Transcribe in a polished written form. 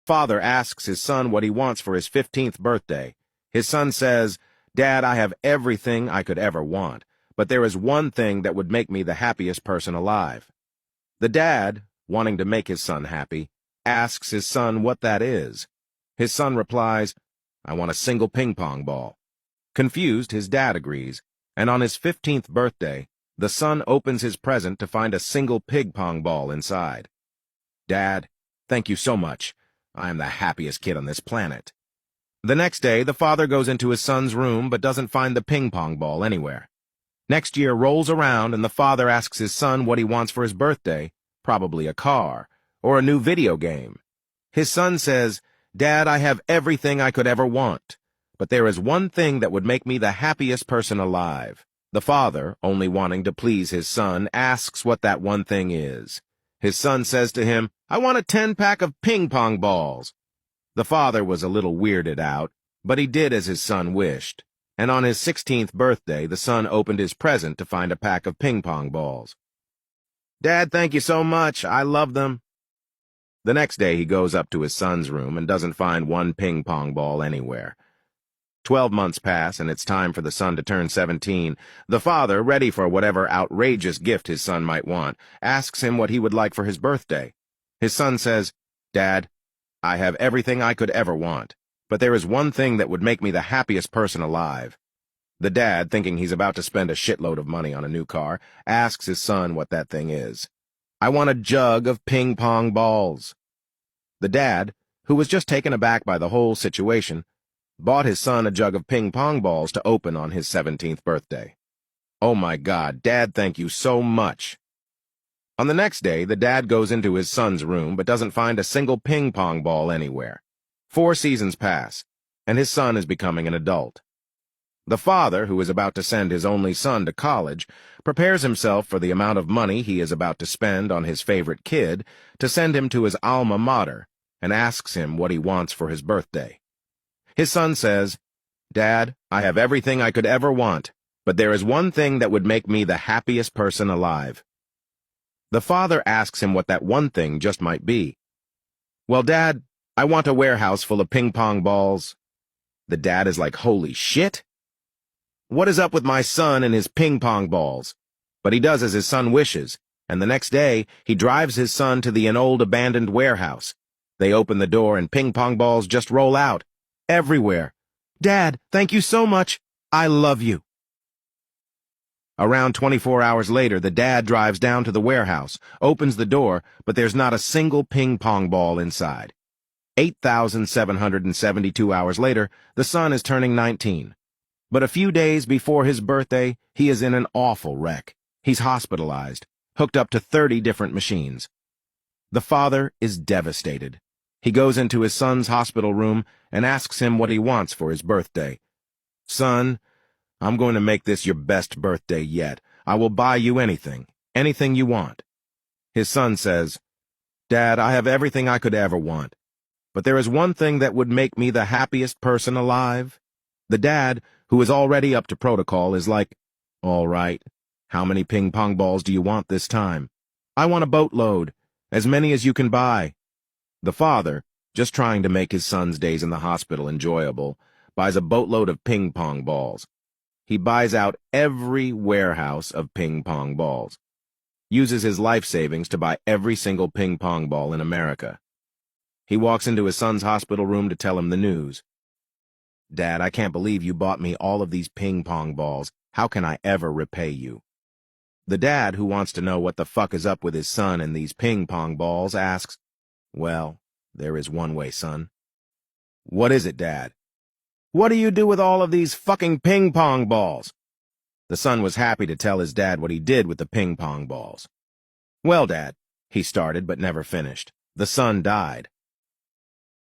Father asks his son what he wants for his 15th birthday. His son says, "Dad, I have everything I could ever want, but there is one thing that would make me the happiest person alive." The dad, wanting to make his son happy, asks his son what that is. His son replies, "I want a single ping pong ball." Confused, his dad agrees, and on his 15th birthday, the son opens his present to find a single ping pong ball inside. "Dad, thank you so much. I am the happiest kid on this planet." The next day, the father goes into his son's room but doesn't find the ping pong ball anywhere. Next year rolls around and the father asks his son what he wants for his birthday, probably a car, or a new video game. His son says, "Dad, I have everything I could ever want, but there is one thing that would make me the happiest person alive." The father, only wanting to please his son, asks what that one thing is. His son says to him, "I want a 10-pack of ping pong balls." The father was a little weirded out, but he did as his son wished, and on his 16th birthday, the son opened his present to find a pack of ping pong balls. "Dad, thank you so much. I love them." The next day, he goes up to his son's room and doesn't find one ping pong ball anywhere. 12 months pass, and it's time for the son to turn 17. The father, ready for whatever outrageous gift his son might want, asks him what he would like for his birthday. His son says, "Dad, I have everything I could ever want, but there is one thing that would make me the happiest person alive." The dad, thinking he's about to spend a shitload of money on a new car, asks his son what that thing is. "I want a jug of ping pong balls." The dad, who was just taken aback by the whole situation, bought his son a jug of ping pong balls to open on his 17th birthday. "Oh my God, Dad, thank you so much." On the next day, the dad goes into his son's room but doesn't find a single ping pong ball anywhere. 4 seasons pass, and his son is becoming an adult. The father, who is about to send his only son to college, prepares himself for the amount of money he is about to spend on his favorite kid to send him to his alma mater, and asks him what he wants for his birthday. His son says, "Dad, I have everything I could ever want, but there is one thing that would make me the happiest person alive." The father asks him what that one thing just might be. "Well, Dad, I want a warehouse full of ping pong balls." The dad is like, "Holy shit! What is up with my son and his ping pong balls?" But he does as his son wishes, and the next day, he drives his son to an old abandoned warehouse. They open the door and ping pong balls just roll out. Everywhere. "Dad, thank you so much. I love you." Around 24 hours later, the dad drives down to the warehouse, opens the door, but there's not a single ping pong ball inside. 8,772 hours later, the son is turning 19. But a few days before his birthday, he is in an awful wreck. He's hospitalized, hooked up to 30 different machines. The father is devastated. He goes into his son's hospital room and asks him what he wants for his birthday. "Son, I'm going to make this your best birthday yet. I will buy you anything you want." His son says, "Dad, I have everything I could ever want, but there is one thing that would make me the happiest person alive." The dad, who is already up to protocol, is like, "All right, how many ping pong balls do you want this time?" "I want a boatload, as many as you can buy." The father, just trying to make his son's days in the hospital enjoyable, buys a boatload of ping pong balls. He buys out every warehouse of ping pong balls, uses his life savings to buy every single ping pong ball in America. He walks into his son's hospital room to tell him the news. "Dad, I can't believe you bought me all of these ping pong balls. How can I ever repay you?" The dad, who wants to know what the fuck is up with his son and these ping pong balls, asks, "Well, there is one way, son." "What is it, Dad?" "What do you do with all of these fucking ping pong balls?" The son was happy to tell his dad what he did with the ping pong balls. "Well, Dad," he started but never finished. The son died.